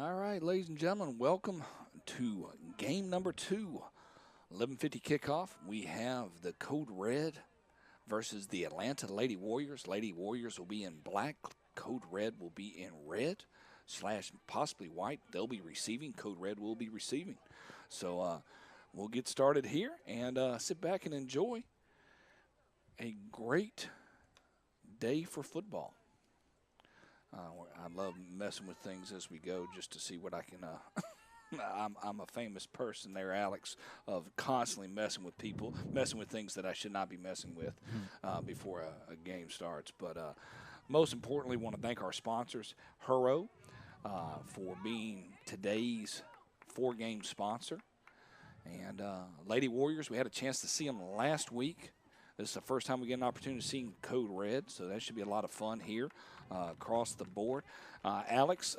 All right, ladies and gentlemen, welcome to game number 2. 11:50 kickoff. We have the Code Red versus the Atlanta Lady Warriors. Lady Warriors will be in black. Code Red will be in red / possibly white. They'll be receiving. Code Red will be receiving. So we'll get started here and sit back and enjoy a great day for football. I love messing with things as we go just to see what I can. I'm a famous person there, Alex, of constantly messing with people, messing with things that I should not be messing with before a game starts. But most importantly, want to thank our sponsors, Huro, for being today's 4-game sponsor. And Lady Warriors, we had a chance to see them last week. This is the first time we get an opportunity to see Code Red, so that should be a lot of fun here across the board. Alex,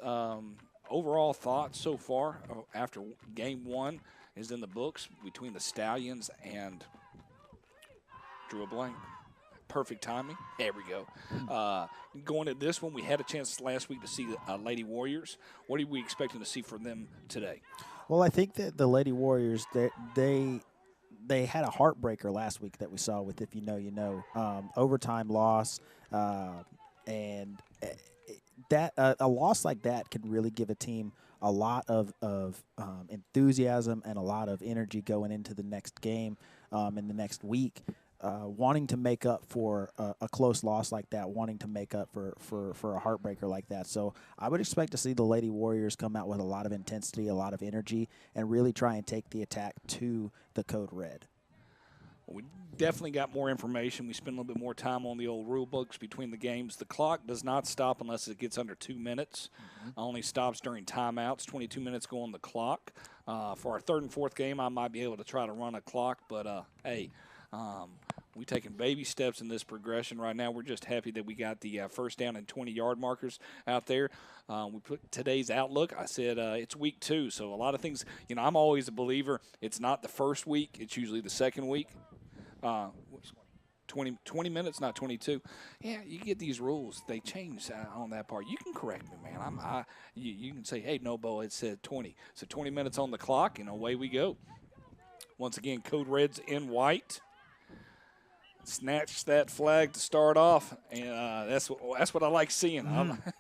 overall thoughts so far after game 1 is in the books between the Stallions and drew a blank. Perfect timing. There we go. Going at this one, we had a chance last week to see the Lady Warriors. What are we expecting to see from them today? Well, I think that the Lady Warriors, they had a heartbreaker last week that we saw with If You Know, You Know. Overtime loss, and that a loss like that can really give a team a lot of enthusiasm and a lot of energy going into the next game in the next week. Wanting to make up for a close loss like that, wanting to make up for a heartbreaker like that. So I would expect to see the Lady Warriors come out with a lot of intensity, a lot of energy, and really try and take the attack to the Code Red. We definitely got more information. We spend a little bit more time on the old rule books between the games. The clock does not stop unless it gets under 2 minutes. Only stops during timeouts. 22 minutes go on the clock. For our third and fourth game, I might be able to try to run a clock, but hey, we're taking baby steps in this progression right now. We're just happy that we got the first down and 20-yard markers out there. We put today's outlook. I said it's week 2, so a lot of things, I'm always a believer. It's not the first week. It's usually the second week. 20 minutes, not 22. Yeah, you get these rules. They change on that part. You can correct me, man. You can say, hey, no, Bo, it said 20. So 20 minutes on the clock, and away we go. Once again, Code Red's in white. Snatch that flag to start off, and that's what I like seeing.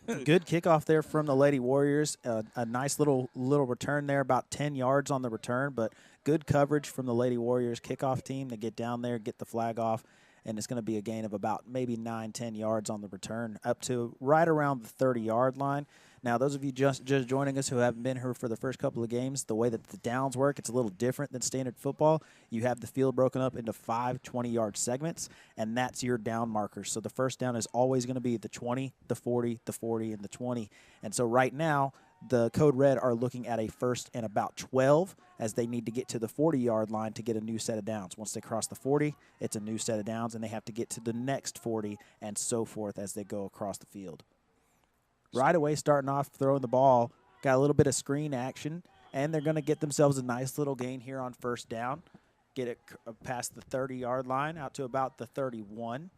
Good kickoff there from the Lady Warriors. A nice little return there, about 10 yards on the return, but good coverage from the Lady Warriors kickoff team to get down there, get the flag off, and it's going to be a gain of about maybe 9-10 yards on the return, up to right around the 30-yard line. Now, those of you just joining us who haven't been here for the first couple of games, the way that the downs work, it's a little different than standard football. You have the field broken up into 5 20-yard segments, and that's your down markers. So the first down is always going to be the 20, the 40, the 40, and the 20. And so right now, the Code Red are looking at a first and about 12 as they need to get to the 40-yard line to get a new set of downs. Once they cross the 40, it's a new set of downs, and they have to get to the next 40 and so forth as they go across the field. Right away, starting off, throwing the ball, got a little bit of screen action, and they're going to get themselves a nice little gain here on first down. Get it past the 30-yard line, out to about the 31.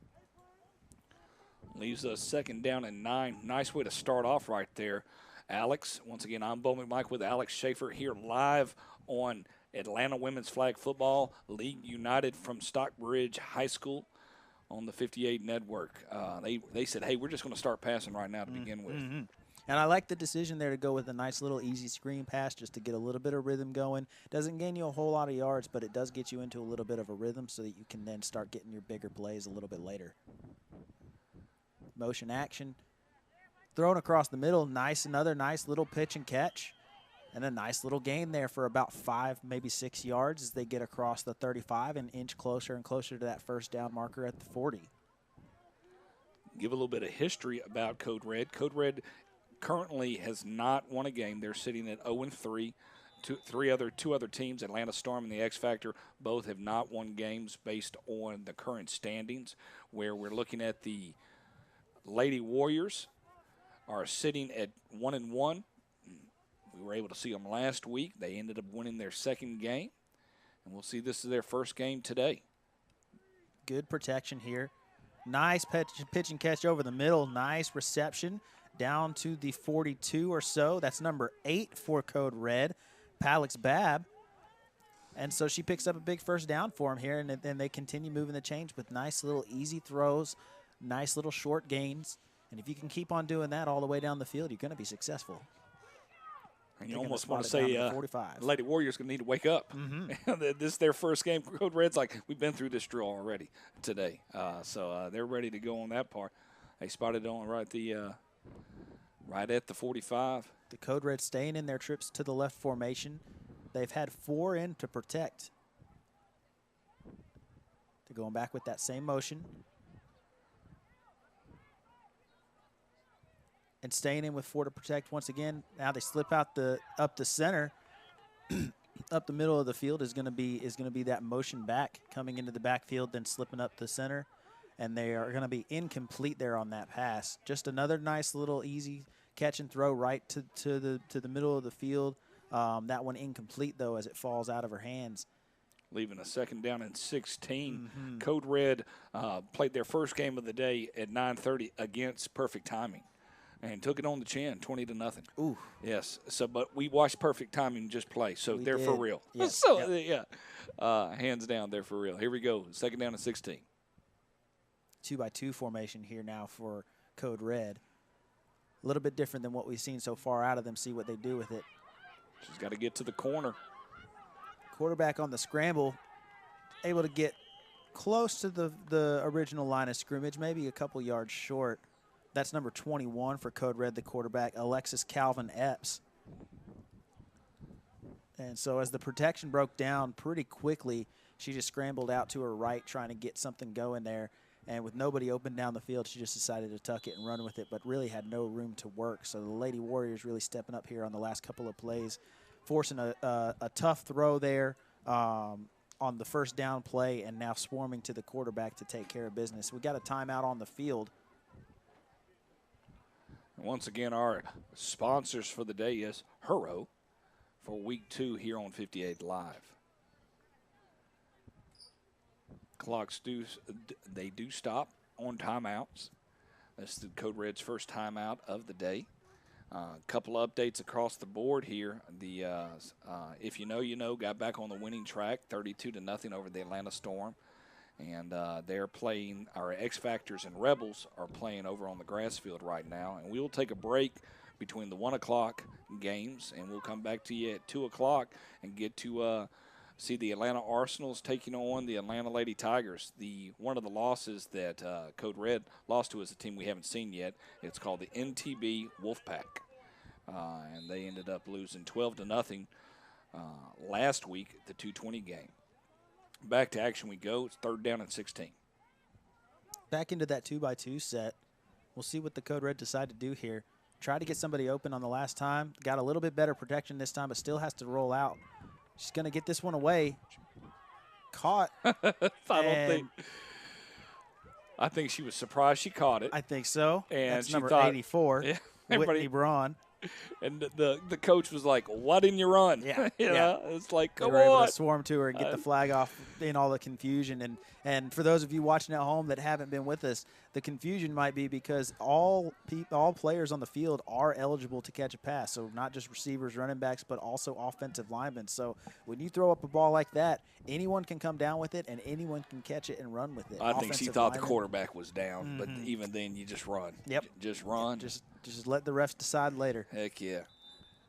Leaves us second down and 9. Nice way to start off right there, Alex. Once again, I'm Bo McMike with Alex Schaefer here live on Atlanta Women's Flag Football League United from Stockbridge High School on the 58 network. They said, hey, we're just going to start passing right now to begin with. And I like the decision there to go with a nice little easy screen pass just to get a little bit of rhythm going. Doesn't gain you a whole lot of yards, but it does get you into a little bit of a rhythm so that you can then start getting your bigger plays a little bit later. Motion action. Thrown across the middle. Another nice little pitch and catch. And a nice little gain there for about 5, maybe 6 yards as they get across the 35 and inch closer and closer to that first down marker at the 40. Give a little bit of history about Code Red. Code Red currently has not won a game. They're sitting at 0-3. Two other teams, Atlanta Storm and the X Factor, both have not won games based on the current standings, where we're looking at the Lady Warriors are sitting at 1-1. We were able to see them last week. They ended up winning their second game, and we'll see this is their first game today. Good protection here. Nice pitch and catch over the middle. Nice reception. down to the 42 or so. That's number 8 for Code Red, Palix Babb. And so she picks up a big first down for him here, and then they continue moving the chains with nice little easy throws, nice little short gains. And if you can keep on doing that all the way down the field, you're going to be successful. And you almost want to say Lady Warriors going to need to wake up. This is their first game. Code Red's like, we've been through this drill already today. So they're ready to go on that part. They spotted on right at the 45. The Code Red staying in their trips to the left formation. They've had 4 in to protect. They're going back with that same motion. And staying in with 4 to protect once again. Now they slip out up the center. Up the middle of the field is going to be that motion back, coming into the backfield, then slipping up the center. And they are going to be incomplete there on that pass. Just another nice little easy catch and throw right to the middle of the field. That one incomplete, though, as it falls out of her hands. Leaving a second down and 16. Code Red played their first game of the day at 9:30 against Perfect Timing and took it on the chin, 20-0. Ooh. Yes. So, but we watched Perfect Timing just play, so they're for real. Yes. So, hands down, they're for real. Here we go, second down and 16. 2-by-2 formation here now for Code Red. A little bit different than what we've seen so far out of them. See what they do with it. She's got to get to the corner. Quarterback on the scramble, able to get close to the original line of scrimmage, maybe a couple yards short. That's number 21 for Code Red, the quarterback, Alexis Calvin Epps. And so as the protection broke down pretty quickly, she just scrambled out to her right, trying to get something going there. And with nobody open down the field, she just decided to tuck it and run with it, but really had no room to work. So the Lady Warriors really stepping up here on the last couple of plays, forcing a tough throw there on the first down play, and now swarming to the quarterback to take care of business. We got a timeout on the field. Once again, our sponsors for the day is Hurro for week 2 here on 58 Live. Clocks do stop on timeouts. This is the Code Red's first timeout of the day. Couple of updates across the board here. The if you know, got back on the winning track, 32-0 over the Atlanta Storm, and they're playing. Our X Factors and Rebels are playing over on the grass field right now, and we will take a break between the 1 o'clock games, and we'll come back to you at 2 o'clock and get to see the Atlanta Arsenals taking on the Atlanta Lady Tigers. One of the losses that Code Red lost to is a team we haven't seen yet. It's called the NTB Wolfpack, and they ended up losing 12-0 last week at the 220 game. Back to action we go. It's third down and 16. Back into that 2-by-2 set. We'll see what the Code Red decide to do here. Try to get somebody open on the last time. Got a little bit better protection this time, but still has to roll out. She's going to get this one away. Caught. I think she was surprised she caught it. I think so. And that's she number thought, 84, Whitney Braun. And the coach was like, "Why didn't you run?" Yeah, yeah. It's like, come they were on. able to swarm to her and get the flag off in all the confusion. And for those of you watching at home that haven't been with us, the confusion might be because all players on the field are eligible to catch a pass. So not just receivers, running backs, but also offensive linemen. So when you throw up a ball like that, anyone can come down with it and anyone can catch it and run with it. I think she thought the quarterback was down, but even then you just run. Yep. Just run. Just let the refs decide later. Heck yeah.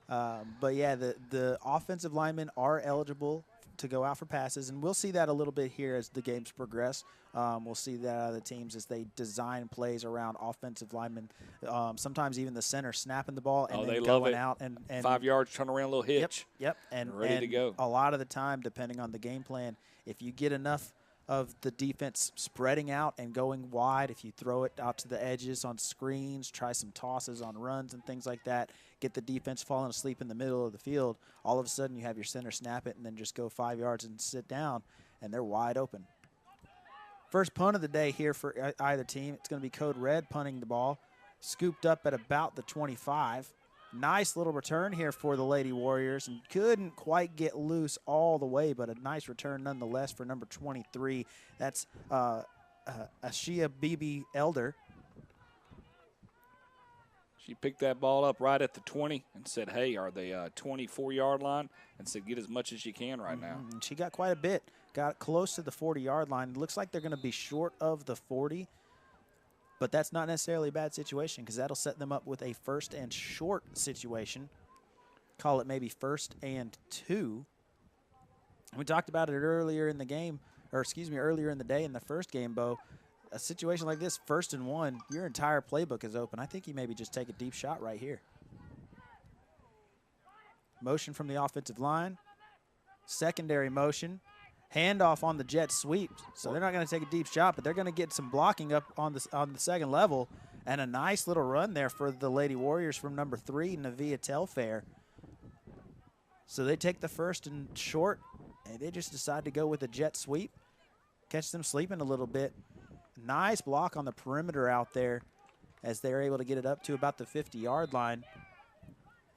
But yeah, the offensive linemen are eligible to go out for passes, and we'll see that a little bit here as the games progress. We'll see that out of the teams as they design plays around offensive linemen. Sometimes even the center snapping the ball and then going out and 5 yards, turn around, a little hitch. Yep, and ready to go. A lot of the time, depending on the game plan, if you get enough of the defense spreading out and going wide, if you throw it out to the edges on screens, try some tosses on runs and things like that, get the defense falling asleep in the middle of the field, all of a sudden you have your center snap it and then just go 5 yards and sit down, and they're wide open. First punt of the day here for either team. It's going to be Code Red punting the ball, scooped up at about the 25. Nice little return here for the Lady Warriors, and couldn't quite get loose all the way, but a nice return nonetheless for number 23. That's Ashia Bibi Elder. She picked that ball up right at the 20 and said, hey, are they 24-yard line? And said, get as much as you can right now. And she got quite a bit. Got close to the 40-yard line. It looks like they're going to be short of the 40. But that's not necessarily a bad situation because that'll set them up with a first and short situation. Call it maybe first and 2. We talked about it earlier in the game, or excuse me, earlier in the day in the first game, Bo. A situation like this, first and 1, your entire playbook is open. I think you maybe just take a deep shot right here. Motion from the offensive line. Secondary motion. Handoff on the jet sweep. So they're not going to take a deep shot, but they're going to get some blocking up on the second level. And a nice little run there for the Lady Warriors from number 3, Navia Telfair. So they take the first and short, and they just decide to go with a jet sweep. Catch them sleeping a little bit. Nice block on the perimeter out there as they're able to get it up to about the 50-yard line.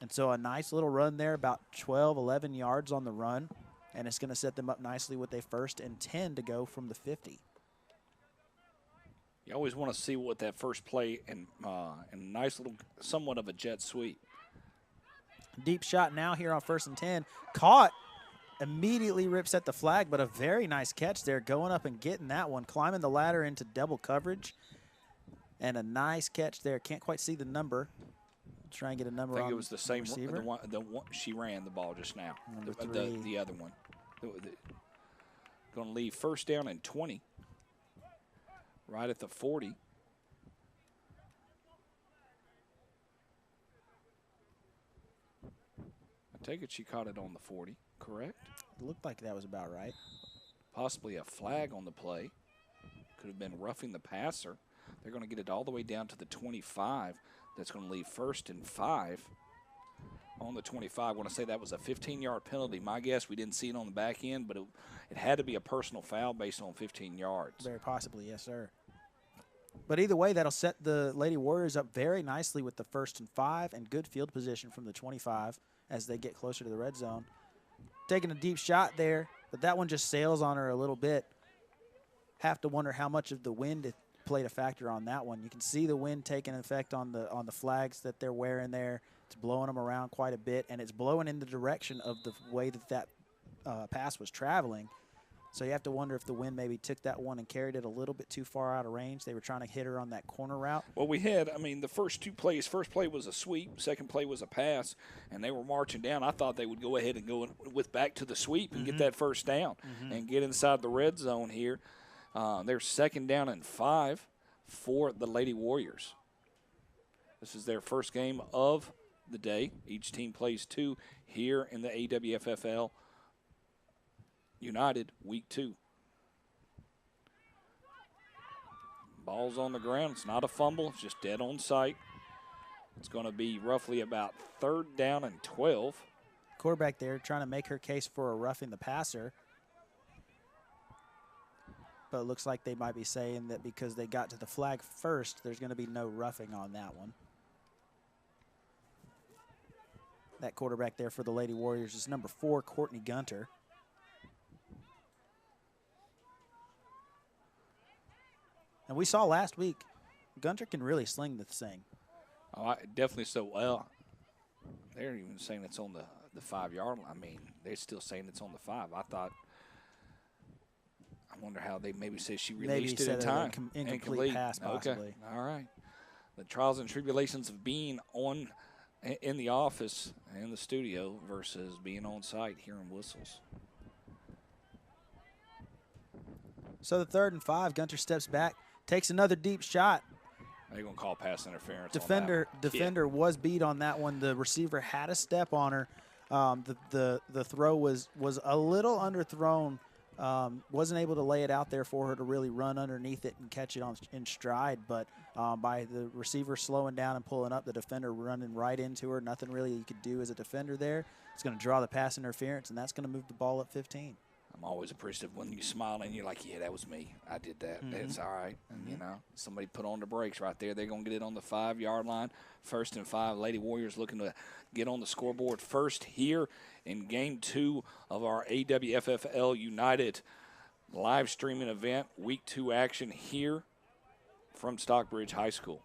And so a nice little run there, about 12, 11 yards on the run. And it's going to set them up nicely with a first and 10 to go from the 50. You always want to see what that first play and nice little, somewhat of a jet sweep. Deep shot now here on first and 10. Caught. Immediately rips at the flag, but a very nice catch there, going up and getting that one, climbing the ladder into double coverage. And a nice catch there. Can't quite see the number. Try and get a number on the I think it was the same receiver. the one she ran the ball just now. The other one. Going to leave first down and 20. Right at the 40. I take it she caught it on the 40, correct? It looked like that was about right. Possibly a flag on the play. Could have been roughing the passer. They're going to get it all the way down to the 25. That's going to leave first and 5 on the 25. I want to say that was a 15-yard penalty. My guess, we didn't see it on the back end, but it had to be a personal foul based on 15 yards. Very possibly, yes, sir. But either way, that'll set the Lady Warriors up very nicely with the first and 5 and good field position from the 25 as they get closer to the red zone. Taking a deep shot there, but that one just sails on her a little bit. Have to wonder how much of the wind played a factor on that one. You can see the wind taking effect on the flags that they're wearing there. It's blowing them around quite a bit, and it's blowing in the direction of the way that pass was traveling. So you have to wonder if the wind maybe took that one and carried it a little bit too far out of range. They were trying to hit her on that corner route. Well, we had, the first 2 plays. First play was a sweep. Second play was a pass, and they were marching down. I thought they would go ahead and go with back to the sweep and get that first down and get inside the red zone here. They're second down and 5 for the Lady Warriors. This is their first game of the day. Each team plays 2 here in the AWFFL United Week 2. Ball's on the ground. It's not a fumble. It's just dead on sight. It's going to be roughly about 3rd down and 12. Quarterback there trying to make her case for a roughing the passer. But it looks like they might be saying that because they got to the flag first, there's going to be no roughing on that one. That quarterback there for the Lady Warriors is number 4, Courtney Gunter. And we saw last week, Gunter can really sling the thing. Oh, definitely so. Well, they're even saying it's on the 5-yard line. They're still saying it's on the 5. I wonder how they maybe say she released it in time. Incomplete pass, possibly. Okay, all right. The trials and tribulations of being in the office, in the studio, versus being on site hearing whistles. So the 3rd and 5, Gunter steps back, takes another deep shot. They're going to call pass interference. Defender was beat on that one. The receiver had a step on her. The throw was a little underthrown. Wasn't able to lay it out there for her to really run underneath it and catch it in stride. But by the receiver slowing down and pulling up, the defender running right into her, nothing really you could do as a defender there. It's going to draw the pass interference, and that's going to move the ball up 15. I'm always appreciative when you smile and you're like, yeah, that was me. I did that. It's all right. And, somebody put on the brakes right there. They're going to get it on the 5-yard line. 1st and 5. Lady Warriors looking to get on the scoreboard first here in Game 2 of our AWFFL United live streaming event. Week 2 action here from Stockbridge High School.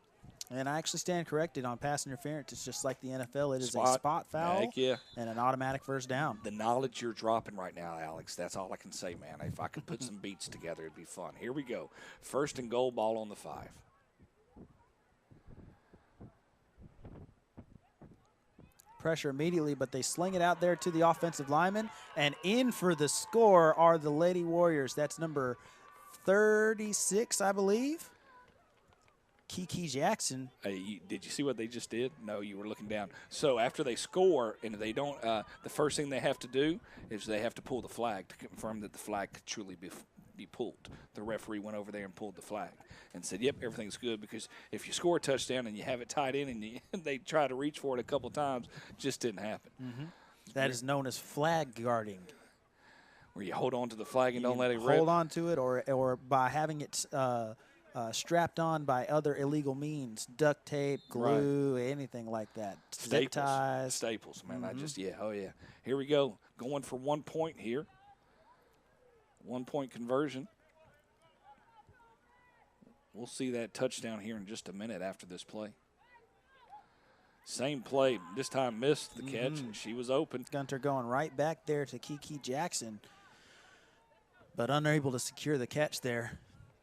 And I actually stand corrected on pass interference. It's just like the NFL. It is a Spot. spot foul Heck yeah. and an automatic first down. The knowledge you're dropping right now, Alex, that's all I can say, man. If I could put some beats together, it'd be fun. Here we go. First and goal, ball on the 5. Pressure immediately, but they sling it out there to the offensive lineman. And in for the score are the Lady Warriors. That's number 36, I believe. Kiki Jackson. Hey, did you see what they just did? No, you were looking down. So after they score and they don't, the first thing they have to do is they have to pull the flag to confirm that the flag could truly be pulled. The referee went over there and pulled the flag and said, yep, everything's good, because if you score a touchdown and you have it tied in and they try to reach for it a couple times, it just didn't happen. Mm-hmm. That is known as flag guarding. Where you hold on to the flag and don't let it hold rip. Hold on to it, or by having it strapped on by other illegal means, duct tape, glue, anything like that. Zip ties. Staples, man. Oh yeah. Here we go. Going for 1 point here. 1 point conversion. We'll see that touchdown here in just a minute after this play. Same play. This time missed the catch. She was open. Gunter going right back there to Kiki Jackson, but unable to secure the catch there.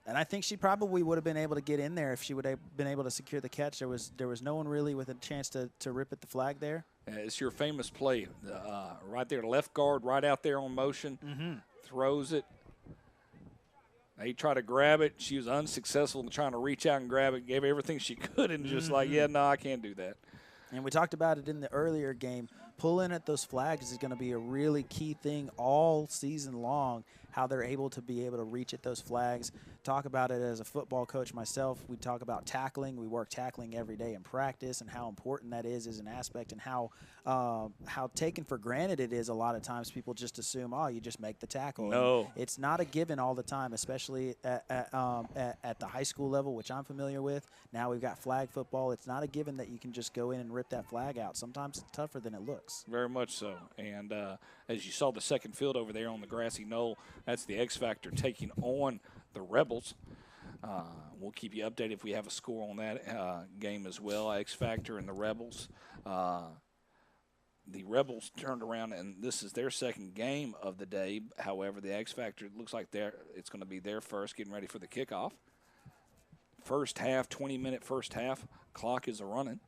And I think she probably would have been able to get in there if she would have been able to secure the catch. There was no one really with a chance to rip at the flag there. It's your famous play. Right there, left guard, right out there on motion. Throws it. They try to grab it. She was unsuccessful in trying to reach out and grab it. Gave everything she could and just like, yeah, no, I can't do that. And we talked about it in the earlier game. Pulling at those flags is going to be a really key thing all season long, how they're able to reach at those flags. Talk about it as a football coach myself. We talk about tackling. We work tackling every day in practice and how important that is as an aspect, and how taken for granted it is a lot of times. People just assume, oh, you just make the tackle. No. And it's not a given all the time, especially at the high school level, which I'm familiar with. Now we've got flag football. It's not a given that you can just go in and rip that flag out. Sometimes it's tougher than it looks. Very much so. And as you saw the second field over there on the grassy knoll, that's the X Factor taking on the Rebels. We'll keep you updated if we have a score on that game as well. X Factor and the Rebels. The Rebels turned around, and this is their second game of the day. However, the X Factor looks like it's going to be their first, getting ready for the kickoff. First half, 20-minute first half. Clock is a-running.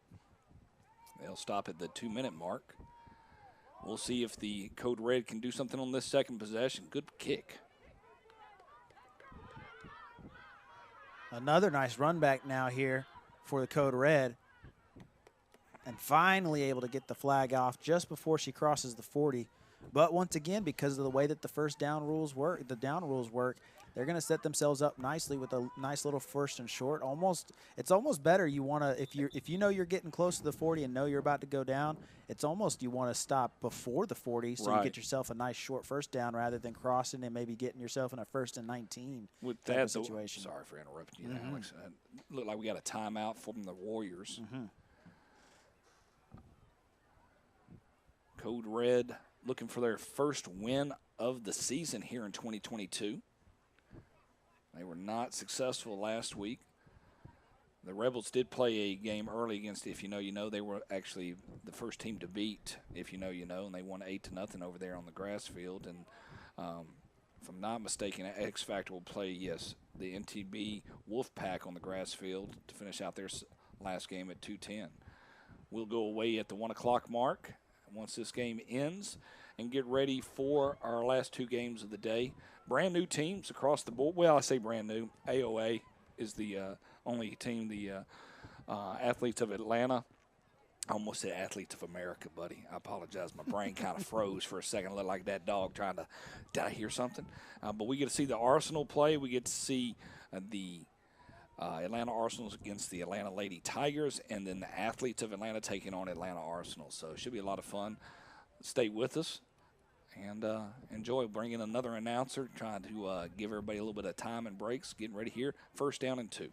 They'll stop at the 2-minute mark. We'll see if the Code Red can do something on this second possession. Good kick. Another nice run back now here for the Code Red. And finally able to get the flag off just before she crosses the 40. But once again, because of the way that the down rules work, they're going to set themselves up nicely with a nice little first and short. It's almost better. You want to, if you know you're getting close to the 40 and know you're about to go down, it's almost you want to stop before the 40 so you get yourself a nice short first down rather than crossing and maybe getting yourself in a 1st and 19 with that situation. Sorry for interrupting you, Alex. Looked like we got a timeout from the Warriors. Code Red looking for their first win of the season here in 2022. They were not successful last week. The Rebels did play a game early against If You Know, You Know. They were actually the first team to beat If You Know, You Know, and they won 8-0 over there on the grass field. And if I'm not mistaken, X Factor will play, the NTB Wolfpack on the grass field to finish out their last game at 2:10. We'll go away at the 1 o'clock mark once this game ends and get ready for our last two games of the day. Brand new teams across the board. Well, I say brand new. AOA is the only team, the Athletes of Atlanta. I almost said Athletes of America, buddy. I apologize. My brain kind of froze for a second. I looked like that dog trying to, did I hear something? But we get to see the Arsenal play. We get to see the Atlanta Arsenals against the Atlanta Lady Tigers, and then the Athletes of Atlanta taking on Atlanta Arsenal. So it should be a lot of fun. Stay with us and enjoy bringing another announcer, trying to give everybody a little bit of time and breaks. Getting ready here. 1st down and 2.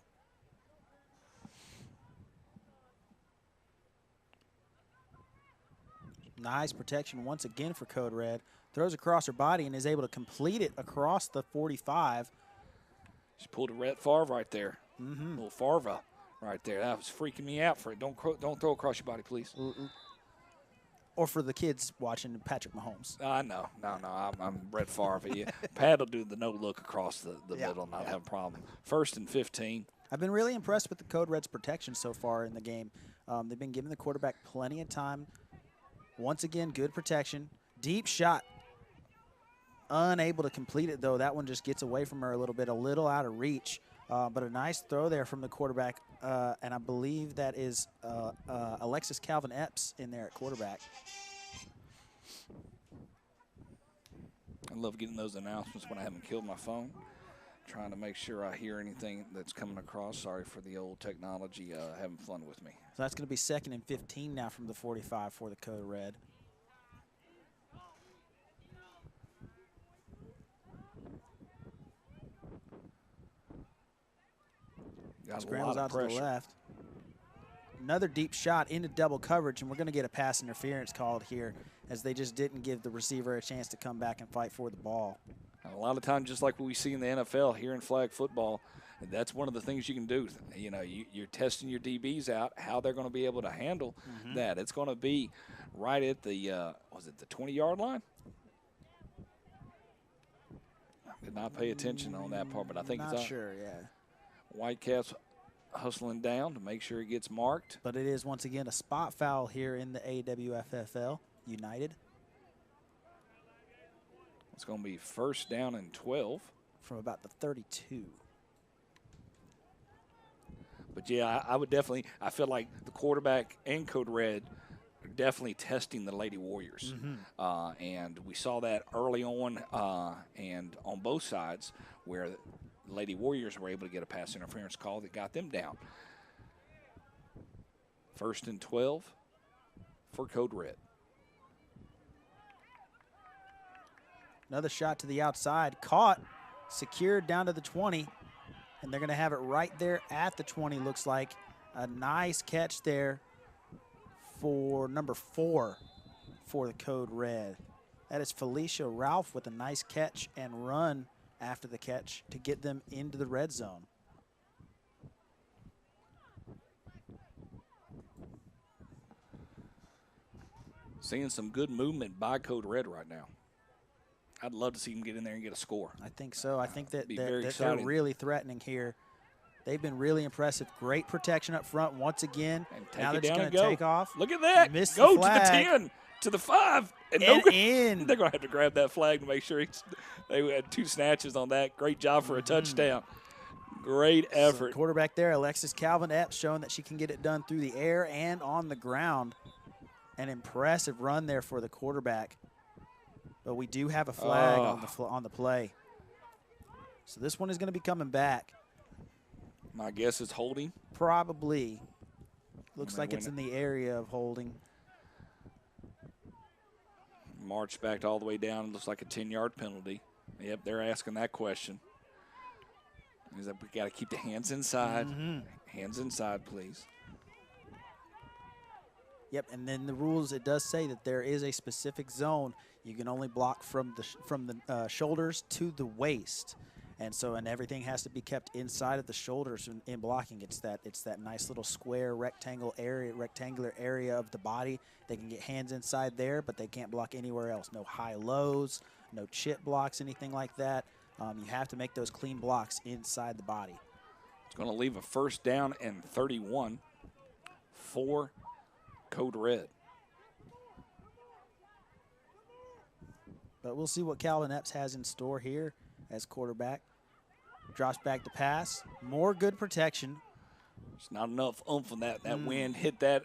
Nice protection once again for Code Red. Throws across her body and is able to complete it across the 45. She pulled a Red Favre right there. Little Farva right there. That was freaking me out for it. Don't throw across your body, please. Or for the kids watching Patrick Mahomes. No. I'm Brett Favre. Yeah. Pat will do the no look across the middle, not have a problem. 1st and 15. I've been really impressed with the Code Red's protection so far in the game. They've been giving the quarterback plenty of time. Once again, good protection. Deep shot. Unable to complete it, though. That one just gets away from her a little out of reach. But a nice throw there from the quarterback. And I believe that is Alexis Calvin Epps in there at quarterback. I love getting those announcements when I haven't killed my phone. Trying to make sure I hear anything that's coming across. Sorry for the old technology having fun with me. So that's going to be 2nd and 15 now from the 45 for the Code Red. Scrambles out to the left. Another deep shot into double coverage, and we're going to get a pass interference called here as they just didn't give the receiver a chance to come back and fight for the ball. A lot of times, just like what we see in the NFL here in flag football, that's one of the things you can do. You know, you're testing your DBs out, how they're going to be able to handle that. It's going to be right at the, was it the 20-yard line? I did not pay attention on that part, but I think not it's sure, yeah. Whitecaps hustling down to make sure it gets marked. But it is, once again, a spot foul here in the AWFFL United. It's going to be 1st down and 12. From about the 32. But, yeah, I would definitely – I feel like the quarterback and Code Red are definitely testing the Lady Warriors. And we saw that early on and on both sides where – Lady Warriors were able to get a pass interference call that got them down. 1st and 12 for Code Red. Another shot to the outside. Caught, secured down to the 20. And they're going to have it right there at the 20, looks like. A nice catch there for number 4 for the Code Red. That is Felicia Ralph with a nice catch and run after the catch to get them into the red zone. Seeing some good movement by Code Red right now. I'd love to see them get in there and get a score. I think so. I think that they're really threatening here. They've been really impressive. Great protection up front once again. Now they're just going to take off. Look at that. Go to the 10, to the 5. And in. They're going to have to grab that flag to make sure they had 2 snatches on that. Great job for a touchdown. Great effort. So quarterback there, Alexis Calvin Epps, showing that she can get it done through the air and on the ground. An impressive run there for the quarterback. But we do have a flag on the play. So this one is going to be coming back. My guess is holding. Probably. Looks like it's in the area of holding. March back all the way down. Looks like a 10-yard penalty. Yep, they're asking that question. He's like, we got to keep the hands inside. Hands inside, please. Yep, and then the rules, it does say that there is a specific zone. You can only block from the shoulders to the waist. And so, and everything has to be kept inside of the shoulders in blocking. It's that nice little square rectangular area of the body. They can get hands inside there, but they can't block anywhere else. No high lows, no chip blocks, anything like that. You have to make those clean blocks inside the body. It's going to leave a 1st down and 31 for Code Red. But we'll see what Calvin Epps has in store here as quarterback. Drops back to pass. More good protection. There's not enough oomph on that. That wind hit that.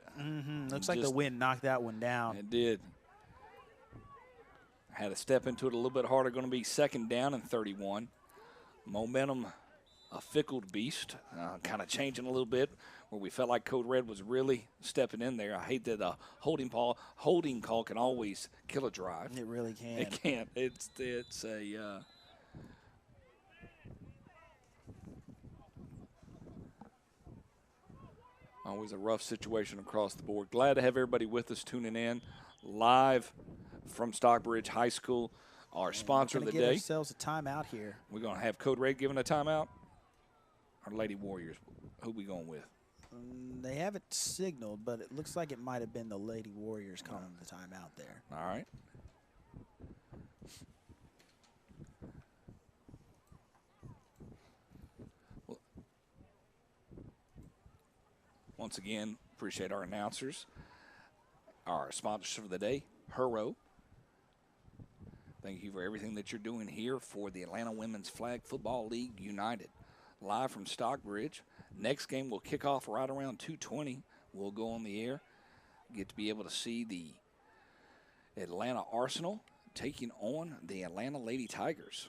Looks like the wind knocked that one down. It did. Had to step into it a little bit harder. Going to be 2nd down and 31. Momentum, a fickle beast. Kind of changing a little bit where we felt like Code Red was really stepping in there. I hate that a holding call can always kill a drive. It really can. It can't. It's a always a rough situation across the board. Glad to have everybody with us tuning in live from Stockbridge High School, our sponsor of the day. We're going to get ourselves a timeout here. We're going to have Code Red giving a timeout. Our Lady Warriors, who we going with? They haven't signaled, but it looks like it might have been the Lady Warriors calling the timeout there. All right. Well, once again, appreciate our announcers. Our sponsors for the day, Hurro. Thank you for everything that you're doing here for the Atlanta Women's Flag Football League United. Live from Stockbridge. Next game will kick off right around 2:20. We'll go on the air. Get to be able to see the Atlanta Arsenal taking on the Atlanta Lady Tigers.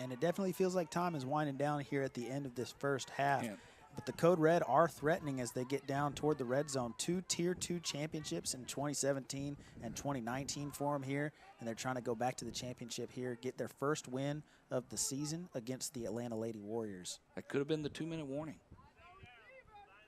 And it definitely feels like time is winding down here at the end of this first half. Yeah. But the Code Red are threatening as they get down toward the red zone. 2 Tier 2 championships in 2017 and 2019 for them here. And they're trying to go back to the championship here, get their first win of the season against the Atlanta Lady Warriors. That could have been the 2-minute warning.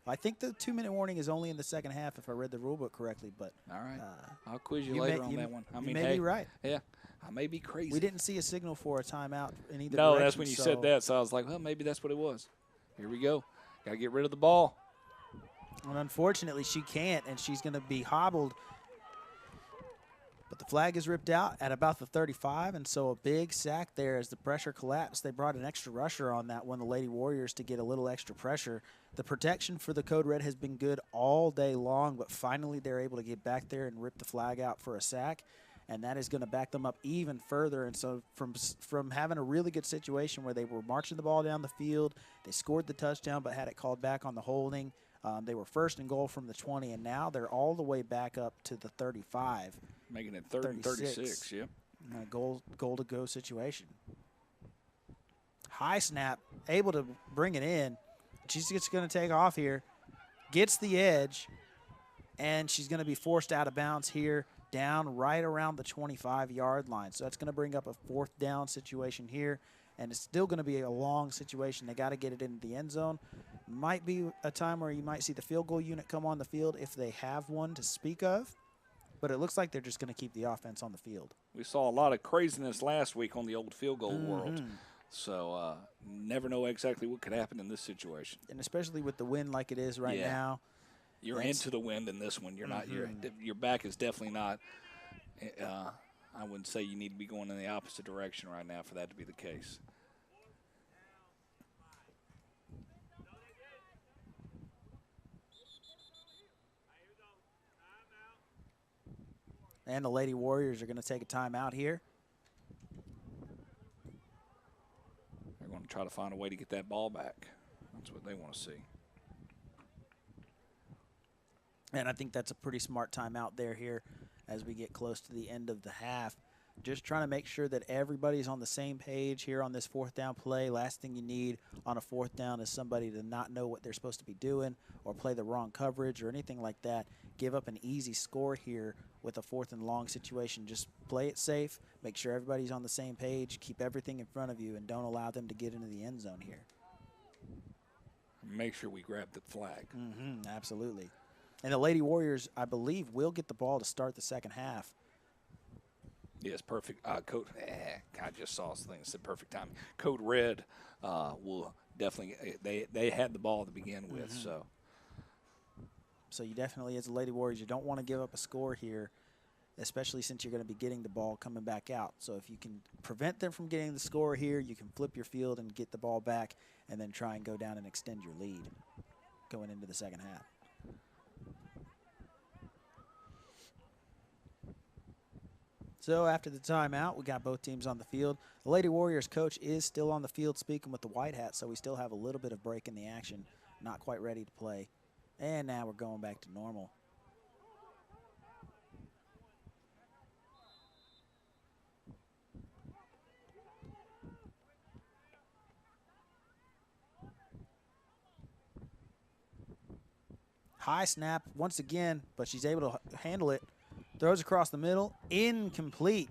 I think the 2-minute warning is only in the second half if I read the rule book correctly. But all right. I'll quiz you later on that one. I mean, you may be right. Yeah, I may be crazy. We didn't see a signal for a timeout in either direction. No, that's when you said that. So I was like, well, maybe that's what it was. Here we go. Got to get rid of the ball. And unfortunately, she can't, and she's going to be hobbled. But the flag is ripped out at about the 35, and so a big sack there as the pressure collapsed. They brought an extra rusher on that one, the Lady Warriors, to get a little extra pressure. The protection for the Code Red has been good all day long, but finally they're able to get back there and rip the flag out for a sack. And that is going to back them up even further. And so from having a really good situation where they were marching the ball down the field, they scored the touchdown but had it called back on the holding. They were first and goal from the 20, and now they're all the way back up to the 35. Making it 3rd and 36, yeah. Goal-to-go situation. High snap, able to bring it in. She's just going to take off here, gets the edge, and she's going to be forced out of bounds here, down right around the 25-yard line. So that's going to bring up a 4th down situation here, and it's still going to be a long situation. They got to get it into the end zone. Might be a time where you might see the field goal unit come on the field if they have one to speak of, but it looks like they're just going to keep the offense on the field. We saw a lot of craziness last week on the old field goal world, so never know exactly what could happen in this situation. And especially with the wind like it is right now. You're into the wind in this one. You're not. Your back is definitely not. I wouldn't say you need to be going in the opposite direction right now for that to be the case. And the Lady Warriors are going to take a timeout here. They're going to try to find a way to get that ball back. That's what they want to see. And I think that's a pretty smart timeout there here as we get close to the end of the half. Just trying to make sure that everybody's on the same page here on this 4th down play. Last thing you need on a 4th down is somebody to not know what they're supposed to be doing or play the wrong coverage or anything like that. Give up an easy score here with a 4th and long situation. Just play it safe, make sure everybody's on the same page, keep everything in front of you, and don't allow them to get into the end zone here. Make sure we grab the flag. Absolutely. And the Lady Warriors, I believe, will get the ball to start the second half. Yes, perfect. Code. I just saw something that said perfect timing. Code Red will definitely. They had the ball to begin with, so. So you definitely, as a Lady Warriors, you don't want to give up a score here, especially since you're going to be getting the ball coming back out. So if you can prevent them from getting the score here, you can flip your field and get the ball back, and then try and go down and extend your lead going into the second half. So after the timeout, we got both teams on the field. The Lady Warriors coach is still on the field speaking with the White Hats, so we still have a little bit of break in the action. Not quite ready to play. And now we're going back to normal. High snap once again, but she's able to handle it. Throws across the middle, incomplete.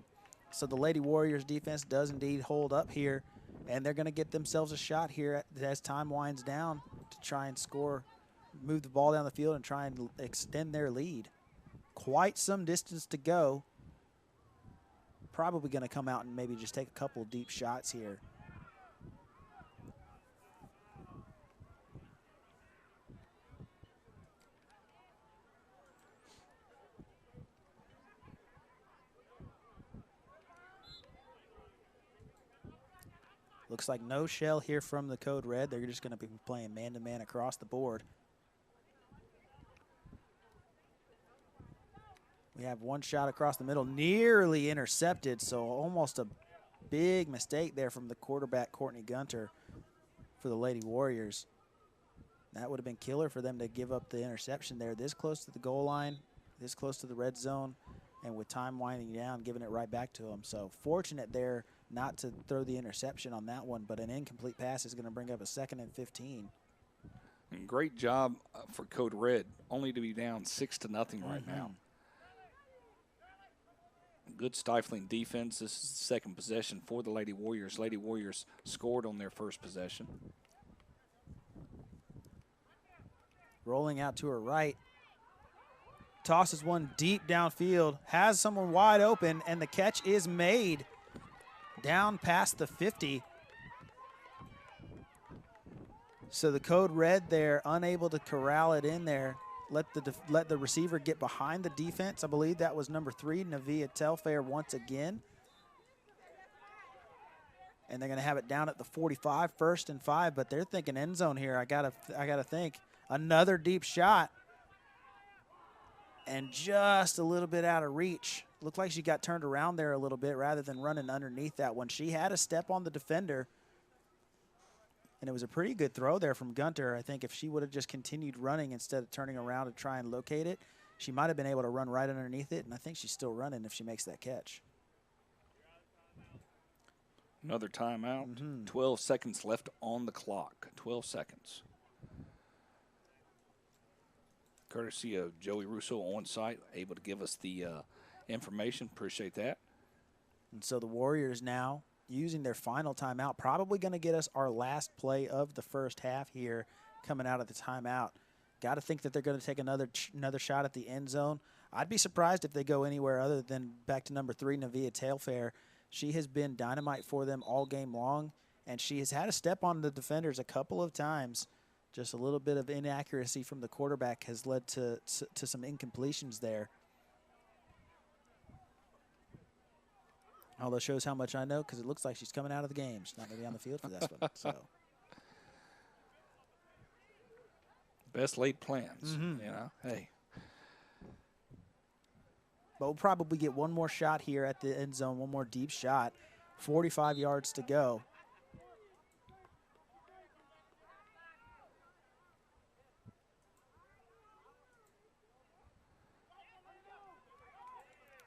So the Lady Warriors defense does indeed hold up here, and they're going to get themselves a shot here as time winds down to try and score, move the ball down the field and try and extend their lead. Quite some distance to go. Probably going to come out and maybe just take a couple of deep shots here. Looks like no shell here from the Code Red. They're just going to be playing man-to-man across the board. We have one shot across the middle, nearly intercepted, so almost a big mistake there from the quarterback, Courtney Gunter, for the Lady Warriors. That would have been killer for them to give up the interception there. This close to the goal line, this close to the red zone, and with time winding down, giving it right back to them. So fortunate there not to throw the interception on that one, but an incomplete pass is going to bring up a 2nd and 15. And great job for Code Red, only to be down 6-0 right now. Good stifling defense. This is the second possession for the Lady Warriors. Lady Warriors scored on their first possession. Rolling out to her right. Tosses one deep downfield. Has someone wide open, and the catch is made down past the 50. So the Code Red there, unable to corral it in there. Let the receiver get behind the defense. I believe that was number 3, Navia Telfair, once again. And they're going to have it down at the 45, 1st and 5, but they're thinking end zone here. I gotta think. Another deep shot. And just a little bit out of reach. Looked like she got turned around there a little bit rather than running underneath that one. She had a step on the defender. And it was a pretty good throw there from Gunter. I think if she would have just continued running instead of turning around to try and locate it, she might have been able to run right underneath it, and I think she's still running if she makes that catch. Another timeout. 12 seconds left on the clock. 12 seconds. Courtesy of Joey Russo on site, able to give us the information. Appreciate that. And so the Warriors now using their final timeout, probably going to get us our last play of the first half here coming out of the timeout. Got to think that they're going to take another shot at the end zone. I'd be surprised if they go anywhere other than back to number 3, Navia Tailfair. She has been dynamite for them all game long, and she has had a step on the defenders a couple of times. Just a little bit of inaccuracy from the quarterback has led to some incompletions there. Although it shows how much I know because it looks like she's coming out of the game. She's not going to be on the field for this one. So. Best laid plans, you know, hey. But we'll probably get one more shot here at the end zone, one more deep shot. 45 yards to go.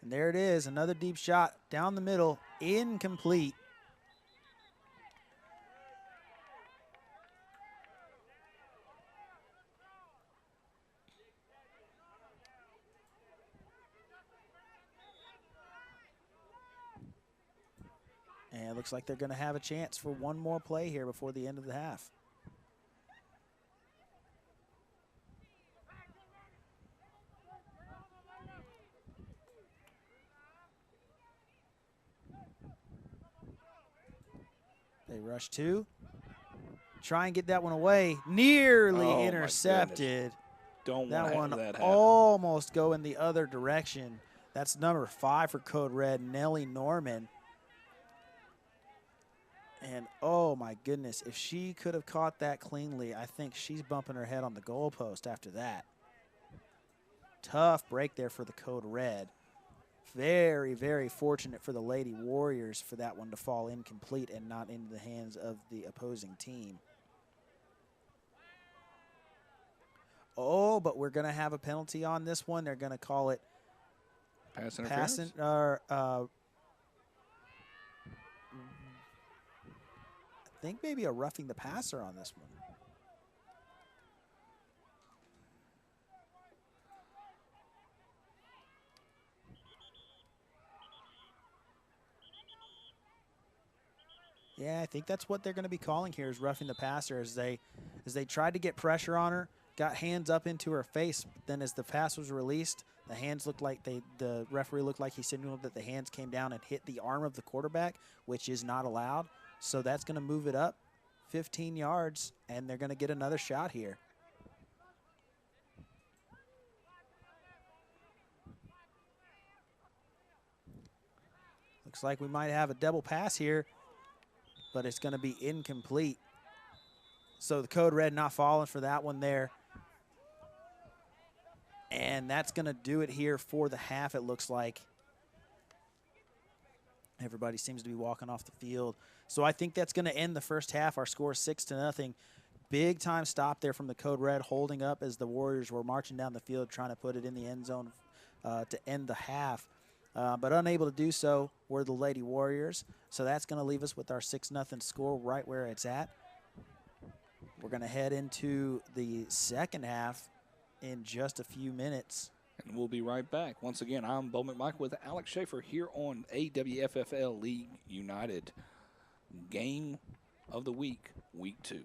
And there it is, another deep shot down the middle, incomplete. And it looks like they're going to have a chance for one more play here before the end of the half. They rush 2. Try and get that one away. Nearly intercepted. Don't want to have that happen. Almost going the other direction. That's number 5 for Code Red, Nellie Norman. And, oh, my goodness, if she could have caught that cleanly, I think she's bumping her head on the goalpost after that. Tough break there for the Code Red. Very, very fortunate for the Lady Warriors for that one to fall incomplete and not into the hands of the opposing team. Oh, but we're going to have a penalty on this one. They're going to call it pass interference. I think maybe a roughing the passer on this one. Yeah, I think that's what they're going to be calling here is roughing the passer as they tried to get pressure on her, got hands up into her face. Then as the pass was released, the hands looked like the referee looked like he signaled that the hands came down and hit the arm of the quarterback, which is not allowed. So that's going to move it up 15 yards, and they're going to get another shot here. Looks like we might have a double pass here. but it's going to be incomplete. So the Code Red not falling for that one there. And that's going to do it here for the half, it looks like. Everybody seems to be walking off the field. So I think that's going to end the first half. Our score is 6-0. Big time stop there from the Code Red, holding up as the Warriors were marching down the field trying to put it in the end zone to end the half. But unable to do so were the Lady Warriors. So that's going to leave us with our 6-0 score right where it's at. We're going to head into the second half in just a few minutes. And we'll be right back. Once again, I'm Bo McMichael with Alex Schaefer here on AWFFL League United. Game of the week, week 2.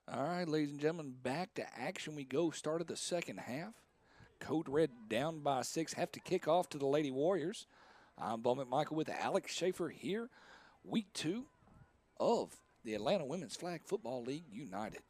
All right, ladies and gentlemen, back to action we go. Start of the second half. Code Red down by 6. Have to kick off to the Lady Warriors. I'm Bo McMichael with Alex Schaefer here. Week 2 of the Atlanta Women's Flag Football League United.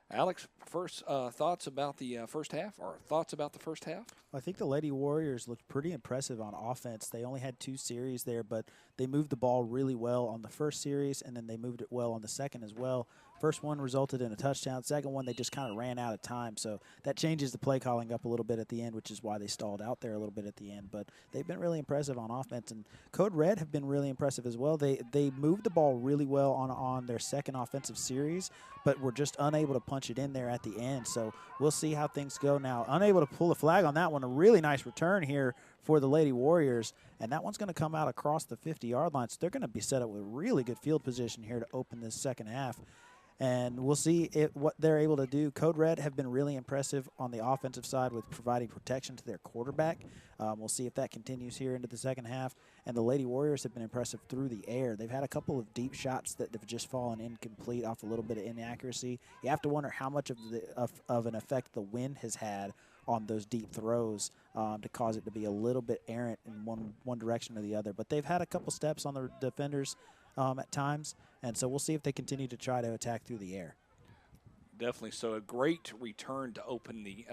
Alex, first thoughts about the first half, or thoughts about the first half? I think the Lady Warriors looked pretty impressive on offense. They only had 2 series there, but they moved the ball really well on the first series, and then they moved it well on the second as well. First one resulted in a touchdown. Second one, they just kind of ran out of time. So that changes the play calling up a little bit at the end, which is why they stalled out there a little bit at the end. But they've been really impressive on offense. And Code Red have been really impressive as well. They moved the ball really well on their second offensive series, but were just unable to punch it in there at the end. So we'll see how things go now. Unable to pull a flag on that one. A really nice return here for the Lady Warriors. And that one's going to come out across the 50-yard line. So they're going to be set up with really good field position here to open this second half. And we'll see what they're able to do. Code Red have been really impressive on the offensive side with providing protection to their quarterback. We'll see if that continues here into the second half. And the Lady Warriors have been impressive through the air. They've had a couple of deep shots that have just fallen incomplete off a little bit of inaccuracy. You have to wonder how much of an effect the wind has had on those deep throws to cause it to be a little bit errant in one direction or the other. But they've had a couple steps on the defenders at times, and so we'll see if they continue to try to attack through the air. Definitely so. A great return to open the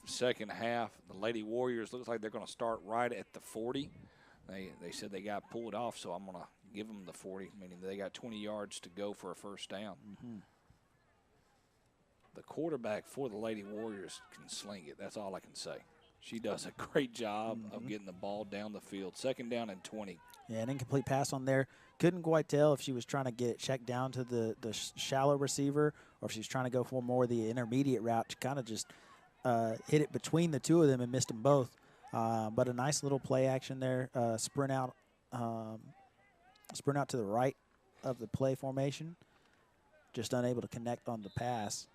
second half. The Lady Warriors looks like they're going to start right at the 40. They said they got pulled off, so I'm going to give them the 40, meaning they got 20 yards to go for a first down. Mm-hmm. The quarterback for the Lady Warriors can sling it. That's all I can say. She does a great job of getting the ball down the field. Second down and 20. Yeah, an incomplete pass on there. Couldn't quite tell if she was trying to get it checked down to the shallow receiver or if she was trying to go for more of the intermediate route. She kind of just hit it between the two of them and missed them both. But a nice little play action there. Sprint out to the right of the play formation. Just unable to connect on the pass.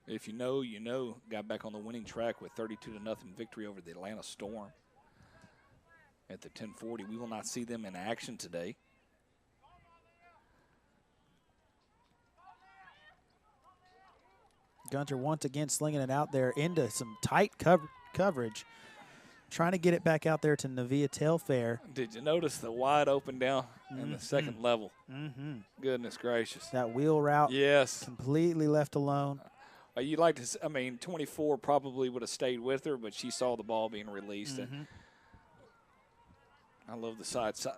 If you know, you know. Got back on the winning track with 32-0 victory over the Atlanta Storm at the 1040. We will not see them in action today. Gunter once again slinging it out there into some tight coverage. Trying to get it back out there to Navia Tailfair. Did you notice the wide open down in the second level? Goodness gracious. That wheel route. Yes. Completely left alone. You'd like to, I mean, 24 probably would have stayed with her, but she saw the ball being released. And I love the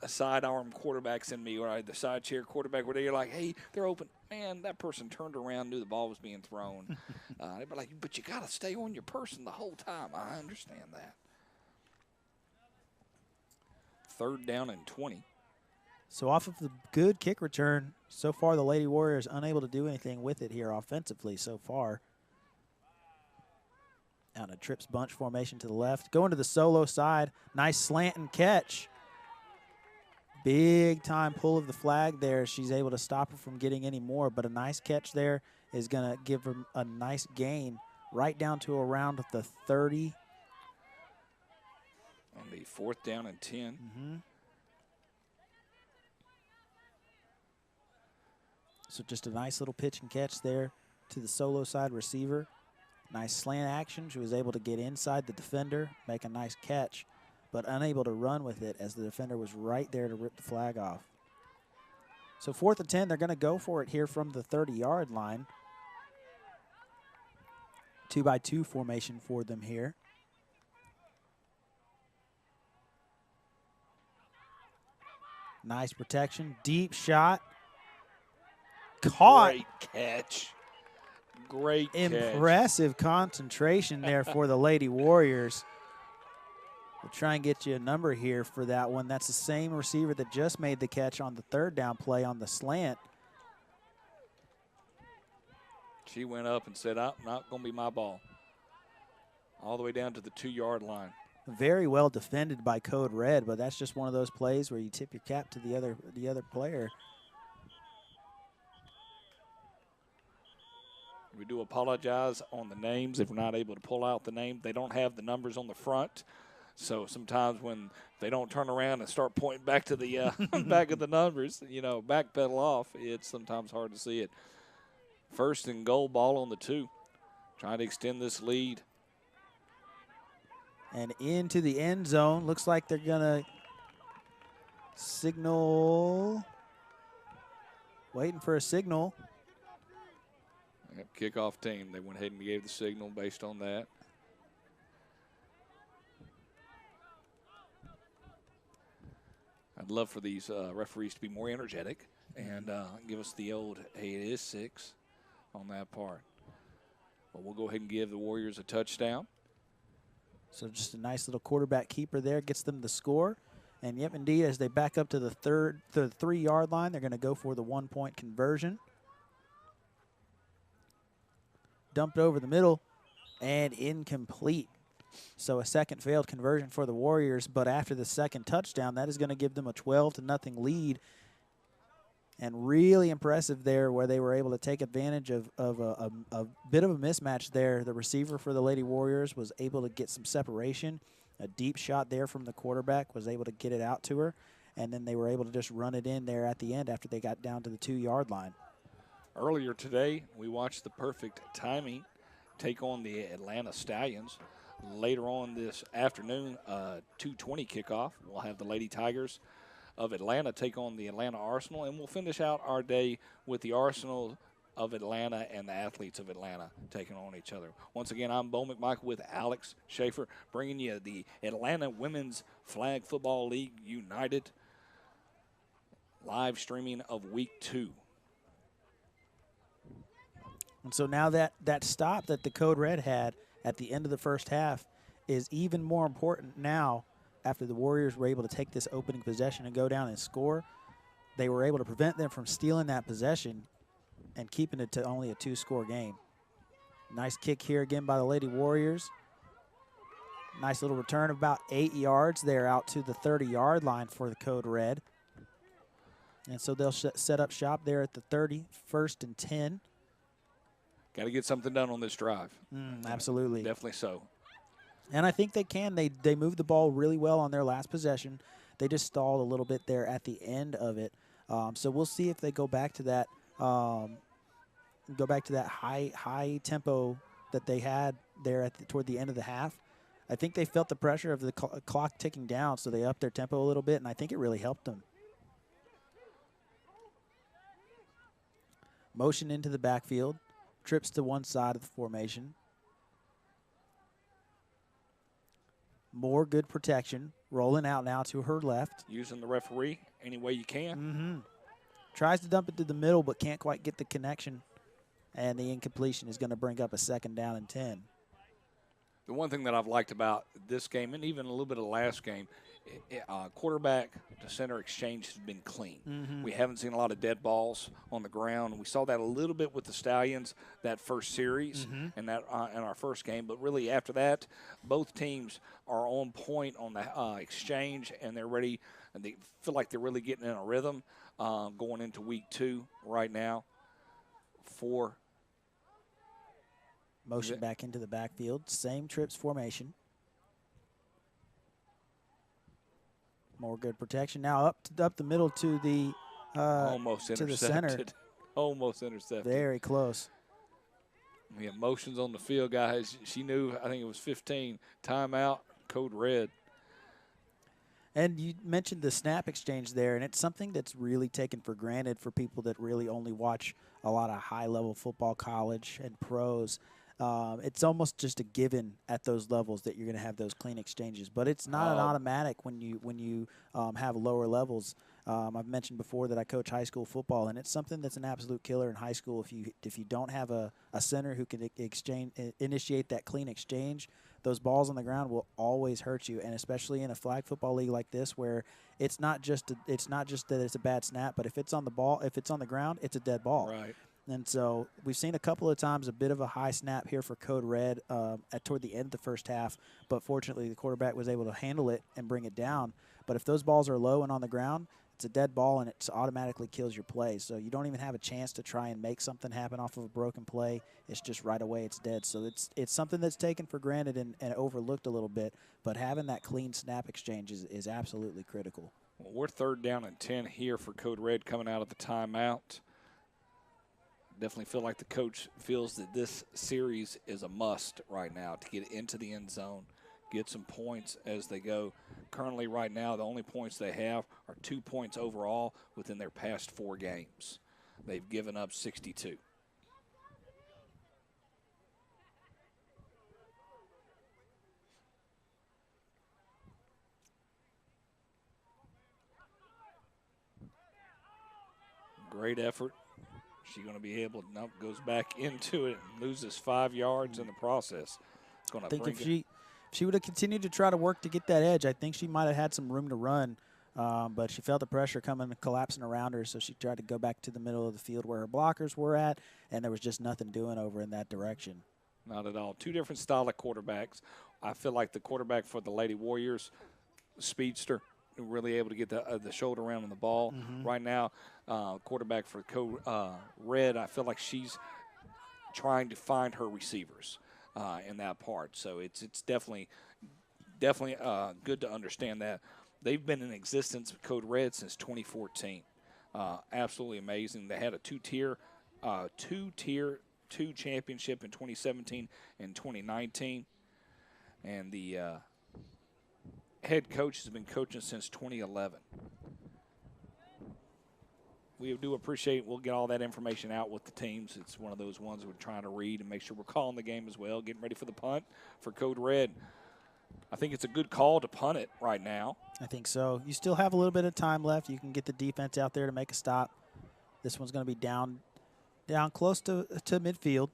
sidearm quarterbacks in me, or the side chair quarterback, where you're like, hey, they're open. Man, that person turned around, knew the ball was being thrown. They'd be like, but you got to stay on your person the whole time. I understand that. Third down and 20. So off of the good kick return, so far the Lady Warriors unable to do anything with it here offensively so far. Out of trips bunch formation to the left. Going to the solo side. Nice slant and catch. Big time pull of the flag there. She's able to stop her from getting any more, but a nice catch there is going to give her a nice gain right down to around the 30. On the fourth down and 10. So just a nice little pitch and catch there to the solo side receiver. Nice slant action. She was able to get inside the defender, make a nice catch, but unable to run with it as the defender was right there to rip the flag off. So 4th and 10, they're going to go for it here from the 30-yard line. 2-by-2 formation for them here. Nice protection, deep shot. Caught. Great catch. Great catch. Impressive concentration there for the Lady Warriors. We'll try and get you a number here for that one. That's the same receiver that just made the catch on the third down play on the slant. She went up and said, I'm not going to be my ball. All the way down to the 2-yard line. Very well defended by Code Red, but that's just one of those plays where you tip your cap to the other player. We do apologize on the names if we're not able to pull out the name. They don't have the numbers on the front. So sometimes when they don't turn around and start pointing back to the back of the numbers, backpedal off, it's sometimes hard to see it. First and goal, ball on the 2. Trying to extend this lead. And into the end zone. Looks like they're going to signal. Waiting for a signal. Yep, kickoff team. They went ahead and gave the signal based on that. I'd love for these referees to be more energetic and give us the old, hey, it is 6 on that part. But we'll go ahead and give the Warriors a touchdown. So just a nice little quarterback keeper there, gets them the score. And yep, indeed, as they back up to the 3-yard line, they're going to go for the 1-point conversion. Dumped over the middle and incomplete. So a second failed conversion for the Warriors, but after the second touchdown, that is going to give them a 12-0 lead. And really impressive there where they were able to take advantage of a bit of a mismatch there. The receiver for the Lady Warriors was able to get some separation. A deep shot there from the quarterback was able to get it out to her. And then they were able to just run it in there at the end after they got down to the 2-yard line. Earlier today, we watched the Perfect Timing take on the Atlanta Stallions. Later on this afternoon, 2:20 kickoff, we'll have the Lady Tigers of Atlanta take on the Atlanta Arsenal, and we'll finish out our day with the Arsenal of Atlanta and the Athletes of Atlanta taking on each other. Once again, I'm Bo McMichael with Alex Schaefer, bringing you the Atlanta Women's Flag Football League United live streaming of Week 2. And so now that stop that the Code Red had at the end of the first half is even more important now after the Warriors were able to take this opening possession and go down and score. They were able to prevent them from stealing that possession and keeping it to only a 2-score game. Nice kick here again by the Lady Warriors. Nice little return of about 8 yards there out to the 30-yard line for the Code Red. And so they'll set up shop there at the 30, 1st and 10. Got to get something done on this drive. Absolutely. Definitely so. And I think they can. They moved the ball really well on their last possession. They just stalled a little bit there at the end of it. So we'll see if they go back to that high tempo that they had there toward the end of the half. I think they felt the pressure of the clock ticking down, so they upped their tempo a little bit, and I think it really helped them. Motion into the backfield. Trips to one side of the formation. More good protection. Rolling out now to her left. Using the referee any way you can. Tries to dump it to the middle, but can't quite get the connection. And the incompletion is going to bring up a 2nd down and 10. The one thing that I've liked about this game, and even a little bit of the last game, quarterback to center exchange has been clean. We haven't seen a lot of dead balls on the ground. We saw that a little bit with the Stallions that first series and that in our first game. But really after that, both teams are on point on the exchange, and they're ready. And they feel like they're really getting in a rhythm going into Week 2 right now. Motion back into the backfield. Same trips formation. More good protection. Now up the middle to the almost to intercepted. the center. Almost intercepted. Very close. We have motions on the field, guys. She knew, I think it was 15. Timeout, Code Red. And you mentioned the snap exchange there, and it's something that's really taken for granted for people that really only watch a lot of high-level football, college, and pros. It's almost just a given at those levels that you're going to have those clean exchanges, but it's not an automatic when you have lower levels. I've mentioned before that I coach high school football, and it's something that's an absolute killer in high school. If you don't have a center who can initiate that clean exchange, those balls on the ground will always hurt you, and especially in a flag football league like this, where it's not just that it's a bad snap, but if it's on the ground, it's a dead ball. Right. And so we've seen a couple of times a bit of a high snap here for Code Red toward the end of the first half, but fortunately the quarterback was able to handle it and bring it down. But if those balls are low and on the ground, it's a dead ball and it automatically kills your play. So you don't even have a chance to try and make something happen off of a broken play. It's just right away it's dead. So it's something that's taken for granted and overlooked a little bit, but having that clean snap exchange is absolutely critical. Well, we're 3rd down and 10 here for Code Red coming out of the timeout. Definitely feel like the coach feels that this series is a must right now to get into the end zone, get some points as they go. Currently right now, the only points they have are 2 points overall within their past 4 games. They've given up 62. Great effort. She's going to be able to, nope, goes back into it and loses 5 yards in the process. It's going to I think if she would have continued to try to work to get that edge, I think she might have had some room to run, but she felt the pressure coming and collapsing around her, so she tried to go back to the middle of the field where her blockers were at, and there was just nothing doing over in that direction. Not at all. 2 different style of quarterbacks. I feel like the quarterback for the Lady Warriors, speedster, really able to get the shoulder around on the ball. Right now, quarterback for Code Red, I feel like she's trying to find her receivers in that part. So it's definitely good to understand that. They've been in existence with Code Red since 2014. Absolutely amazing. They had a two-tier championship in 2017 and 2019. And the head coach has been coaching since 2011. We do appreciate, we'll get all that information out with the teams. It's one of those ones we're trying to read and make sure we're calling the game as well, getting ready for the punt for Code Red. I think it's a good call to punt it right now. I think so. You still have a little bit of time left. You can get the defense out there to make a stop. This one's going to be down close to midfield.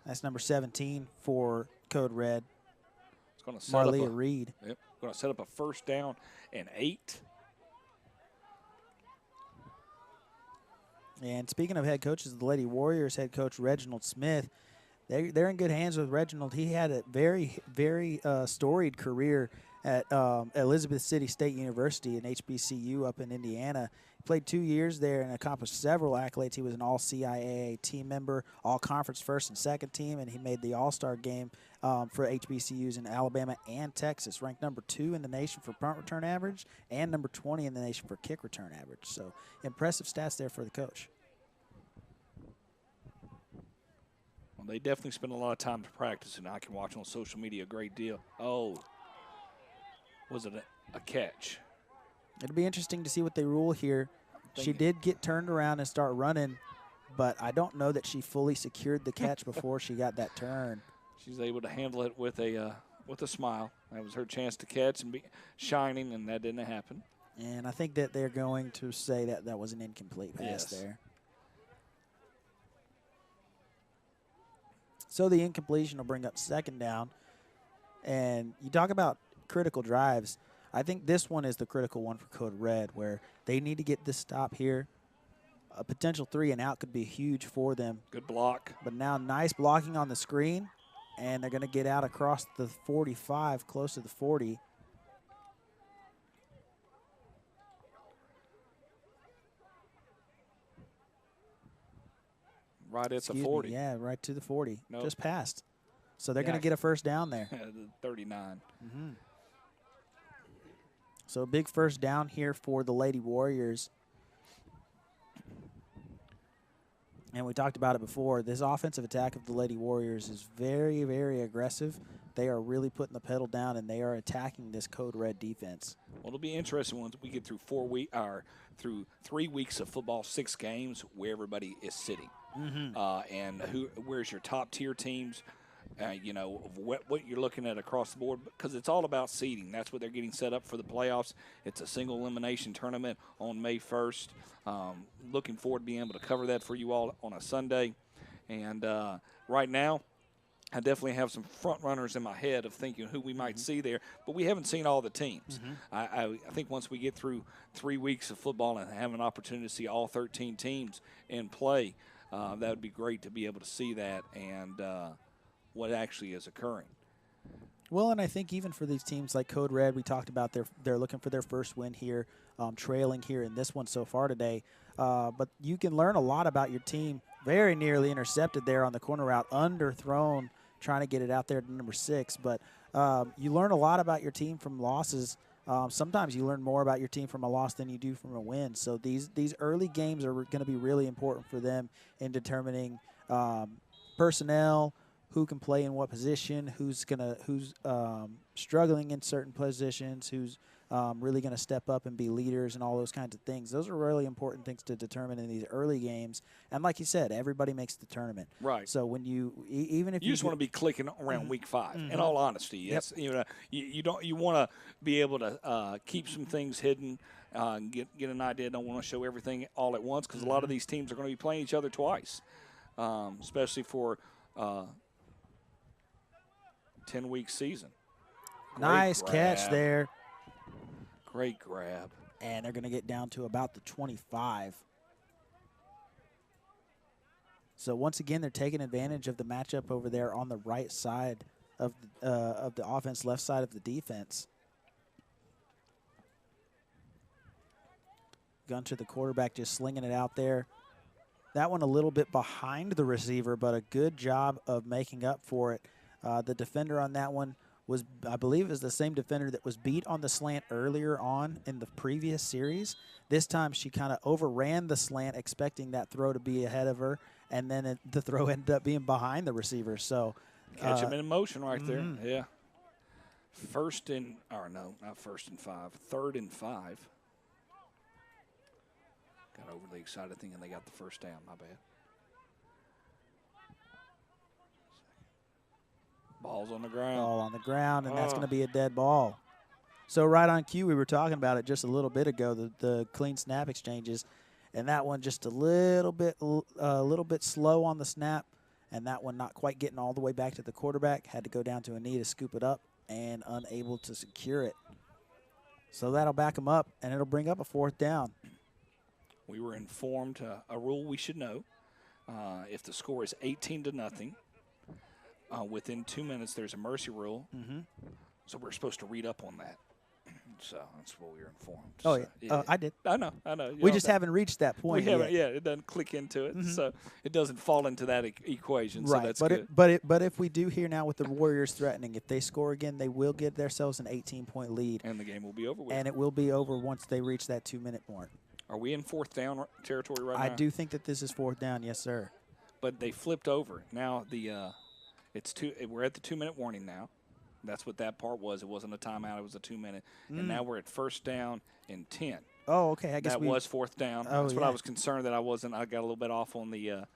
That's number 17 for Code Red. It's going to set Marlia Reed. Yep, going to set up a 1st down and 8. And speaking of head coaches, the Lady Warriors head coach Reginald Smith, they're in good hands with Reginald. He had a very, very storied career at Elizabeth City State University, an HBCU up in Indiana. He played 2 years there and accomplished several accolades. He was an all-CIAA team member, all-conference first and second team, and he made the all-star game for HBCUs in Alabama and Texas, ranked number 2 in the nation for punt return average and number 20 in the nation for kick return average. So impressive stats there for the coach. Well, they definitely spend a lot of time to practice, and I can watch on social media a great deal. Oh, was it a catch? It'll be interesting to see what they rule here. She did get turned around and start running, but I don't know that she fully secured the catch before she got that turn. She's able to handle it with a smile. That was her chance to catch and be shining, and that didn't happen. And I think that they're going to say that that was an incomplete pass there. So the incompletion will bring up 2nd down. And you talk about critical drives. I think this one is the critical one for Code Red, where they need to get this stop here. A potential 3 and out could be huge for them. Good block. But now nice blocking on the screen, and they're going to get out across the 45, close to the 40. Right at the 40. Yeah, right to the 40. Nope. Just passed. So they're going to get a 1st down there. 39. So a big 1st down here for the Lady Warriors. And we talked about it before. This offensive attack of the Lady Warriors is very, very aggressive. They are really putting the pedal down, and they are attacking this Code Red defense. Well, it'll be interesting once we get through 3 weeks of football, 6 games, where everybody is sitting. And where's your top tier teams, what you're looking at across the board, because it's all about seeding. That's what they're getting set up for the playoffs. It's a single elimination tournament on May 1st. Looking forward to being able to cover that for you all on a Sunday. And right now, I definitely have some front runners in my head of thinking who we might see there, but we haven't seen all the teams. I think once we get through 3 weeks of football and have an opportunity to see all 13 teams in play, that would be great to be able to see that and what actually is occurring. Well, and I think even for these teams like Code Red, we talked about they're looking for their first win here, trailing here in this one so far today. But you can learn a lot about your team. Very nearly intercepted there on the corner route, underthrown, trying to get it out there to number 6. But you learn a lot about your team from losses. Sometimes you learn more about your team from a loss than you do from a win. So these early games are going to be really important for them in determining personnel, who can play in what position, who's struggling in certain positions, who's really going to step up and be leaders and all those kinds of things. Those are really important things to determine in these early games. And like you said, everybody makes the tournament. Right. So when even if you just want to be clicking around week 5. In all honesty, yes. Yep. You want to be able to keep some things hidden, get an idea. Don't want to show everything all at once because a lot of these teams are going to be playing each other twice, especially for 10-week season. Nice catch there. Great grab. And they're going to get down to about the 25. So once again, they're taking advantage of the matchup over there on the right side of the offense, left side of the defense. Gunter, the quarterback, just slinging it out there. That one a little bit behind the receiver, but a good job of making up for it. The defender on that one was, I believe, is the same defender that was beat on the slant earlier on in the previous series. This time she kind of overran the slant, expecting that throw to be ahead of her, and then the throw ended up being behind the receiver. So catch him in motion right there. Yeah. First and, or no, not 1st and 5. 3rd and 5. Got overly excited thinking they got the first down. My bad. Ball's on the ground. Ball on the ground, and that's going to be a dead ball. So right on cue, we were talking about it just a little bit ago, the clean snap exchanges, and that one just a little bit slow on the snap, and that one not quite getting all the way back to the quarterback. Had to go down to a knee to scoop it up, and unable to secure it. So that'll back him up, and it'll bring up a 4th down. We were informed a rule we should know. If the score is 18-0, within 2 minutes there's a mercy rule. So we're supposed to read up on that. So that's what we were informed. Oh, so, yeah. I did. I know. We just haven't reached that point we haven't, yet. Yeah, it doesn't click into it. So it doesn't fall into that equation. Right, so that's good. But if we do hear now with the Warriors threatening, if they score again, they will get themselves an 18-point lead. And the game will be over with. And it will be over once they reach that 2-minute mark. Are we in 4th down territory right now? I do think that this is 4th down, yes, sir. But they flipped over. Now we're at the 2-minute warning now. That's what that part was. It wasn't a timeout. It was a 2-minute. And now we're at 1st down and 10. Oh, okay. I guess that was 4th down. Oh, That's what I was concerned that I wasn't. I got a little bit off on the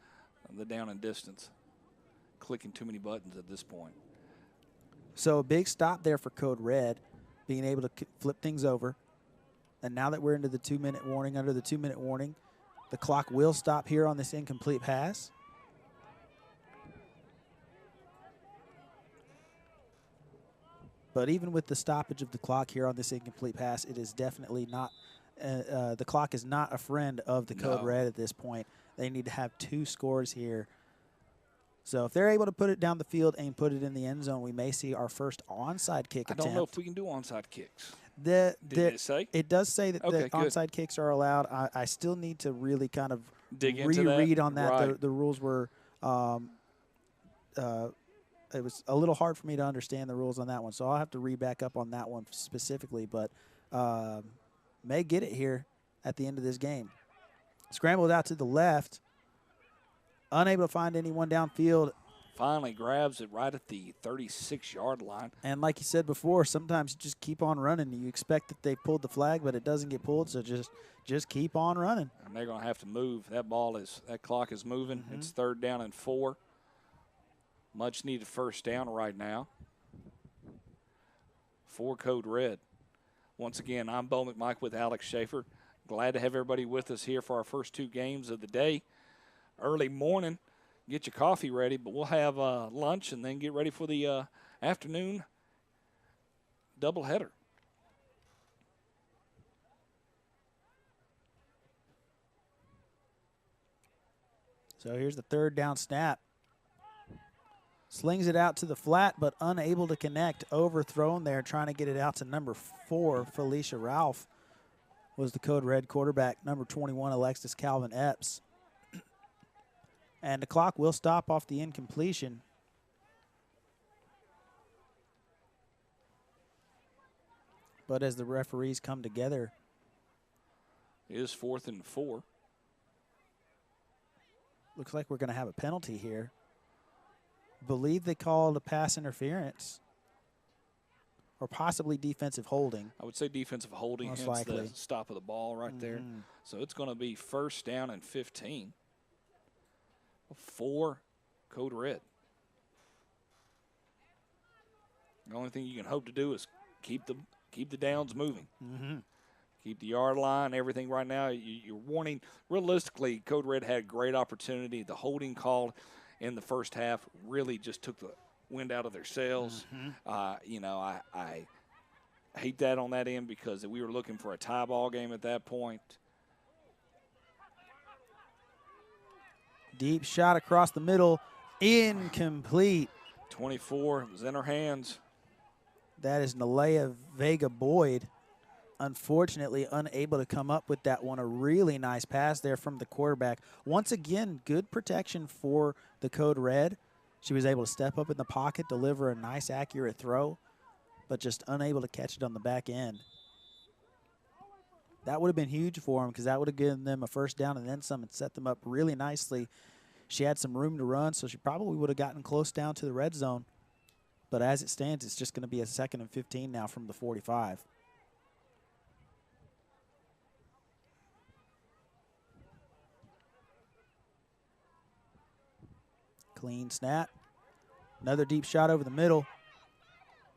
down and distance. Clicking too many buttons at this point. So a big stop there for Code Red, being able to flip things over. And now that we're into the 2-minute warning, under the 2-minute warning, the clock will stop here on this incomplete pass. But even with the stoppage of the clock here on this incomplete pass, it is definitely not the clock is not a friend of the Code Red at this point. They need to have 2 scores here. So if they're able to put it down the field and put it in the end zone, we may see our first onside kick attempt. I don't know if we can do onside kicks. Did it say? It does say that the onside kicks are allowed. I still need to really kind of reread on that. Right. The rules were it was a little hard for me to understand the rules on that one, so I'll have to read back up on that one specifically, but may get it here at the end of this game. Scrambled out to the left, unable to find anyone downfield. Finally grabs it right at the 36-yard line. And like you said before, sometimes you just keep on running. You expect that they pulled the flag, but it doesn't get pulled, so just keep on running. And they're going to have to move. That clock is moving. It's 3rd down and 4. Much needed 1st down right now for Code Red. Once again, I'm Bo McMike with Alex Schaefer. Glad to have everybody with us here for our first 2 games of the day. Early morning. Get your coffee ready, but we'll have lunch and then get ready for the afternoon doubleheader. So here's the 3rd down snap. Slings it out to the flat, but unable to connect. Overthrown there, trying to get it out to number 4, Felicia Ralph, was the Code Red quarterback. Number 21, Alexis Calvin Epps. And the clock will stop off the incompletion. But as the referees come together. It is 4th and 4. Looks like we're going to have a penalty here. Believe they called a pass interference. Or possibly defensive holding. I would say defensive holding. Most hence likely. The stop of the ball right there. So it's going to be 1st down and 15. For Code Red. The only thing you can hope to do is keep the downs moving. Keep the yard line, everything right now. You're warning. Realistically, Code Red had a great opportunity. The holding call in the first half really just took the wind out of their sails. I hate that on that end because we were looking for a tie ball game at that point. Deep shot across the middle, incomplete. 24 was in her hands. That is Nalea Vega Boyd. Unfortunately, unable to come up with that one. A really nice pass there from the quarterback. Once again, good protection for the Code Red. She was able to step up in the pocket, deliver a nice, accurate throw, but just unable to catch it on the back end. That would have been huge for them because that would have given them a first down and then some and set them up really nicely. She had some room to run, so she probably would have gotten close down to the red zone. But as it stands, it's just going to be a 2nd and 15 now from the 45. Clean snap. Another deep shot over the middle.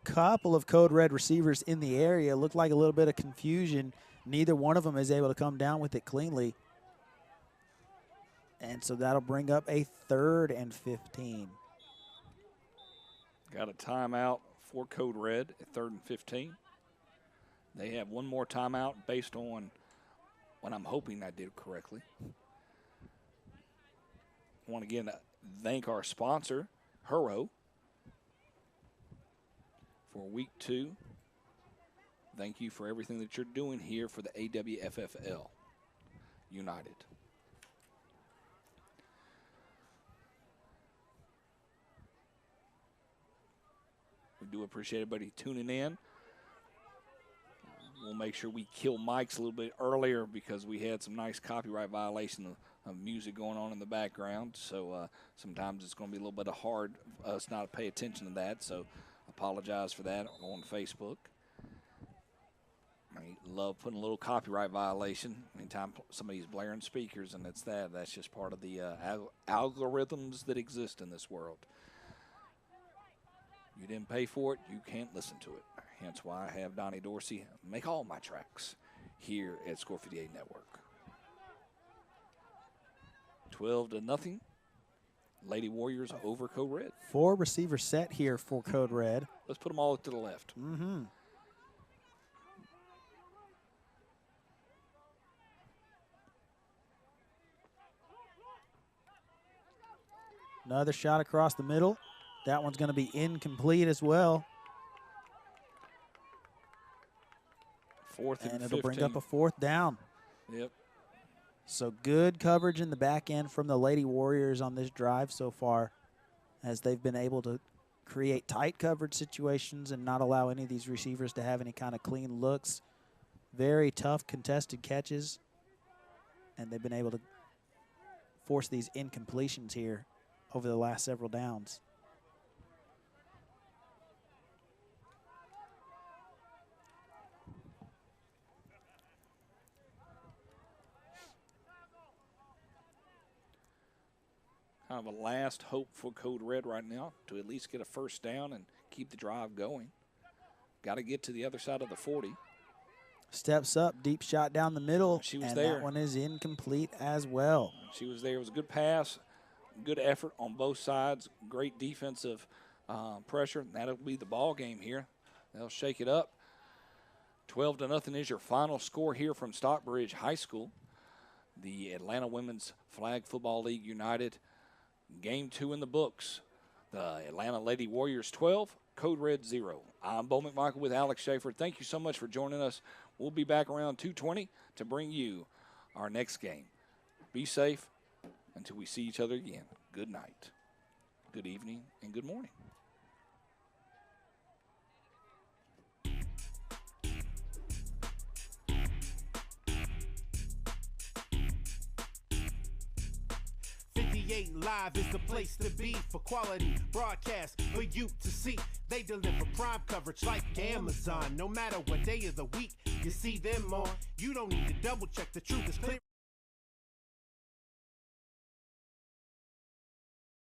Couple of Code Red receivers in the area. Looked like a little bit of confusion. Neither one of them is able to come down with it cleanly. And so that'll bring up a 3rd and 15. Got a timeout for Code Red at 3rd and 15. They have one more timeout based on what I'm hoping I did correctly. I want to again thank our sponsor, Hurro, for week 2. Thank you for everything that you're doing here for the AWFFL United. We do appreciate everybody tuning in. We'll make sure we kill mics a little bit earlier because we had some nice copyright violation of music going on in the background. So sometimes it's going to be a little bit hard for us not to pay attention to that. So apologize for that on Facebook. I love putting a little copyright violation anytime somebody's blaring speakers, and that's just part of the algorithms that exist in this world. You didn't pay for it, you can't listen to it. Hence why I have Donnie Dorsey make all my tracks here at Score 58 Network. 12-0. Lady Warriors over Code Red. 4 receiver set here for Code Red. Let's put them all to the left. Mm-hmm. Another shot across the middle. That one's going to be incomplete as well. 4th and 15. And it'll bring up a 4th down. Yep. So good coverage in the back end from the Lady Warriors on this drive so far, as they've been able to create tight coverage situations and not allow any of these receivers to have any kind of clean looks. Very tough contested catches, and they've been able to force these incompletions here over the last several downs. Kind of a last hope for Code Red right now to at least get a first down and keep the drive going. Got to get to the other side of the 40. Steps up, deep shot down the middle. She was and there. That one is incomplete as well. She was there. It was a good pass, good effort on both sides, great defensive pressure. And that'll be the ball game here. They'll shake it up. 12-0 is your final score here from Stockbridge High School. The Atlanta Women's Flag Football League United. Game 2 in the books. The Atlanta Lady Warriors 12, Code Red 0. I'm Bo McMichael with Alex Schaefer. Thank you so much for joining us. We'll be back around 2:20 to bring you our next game. Be safe until we see each other again. Good night, good evening, and good morning. Live is the place to be for quality broadcast for you to see. They deliver prime coverage like Amazon. No matter what day of the week you see them on, you don't need to double check. The truth is clear.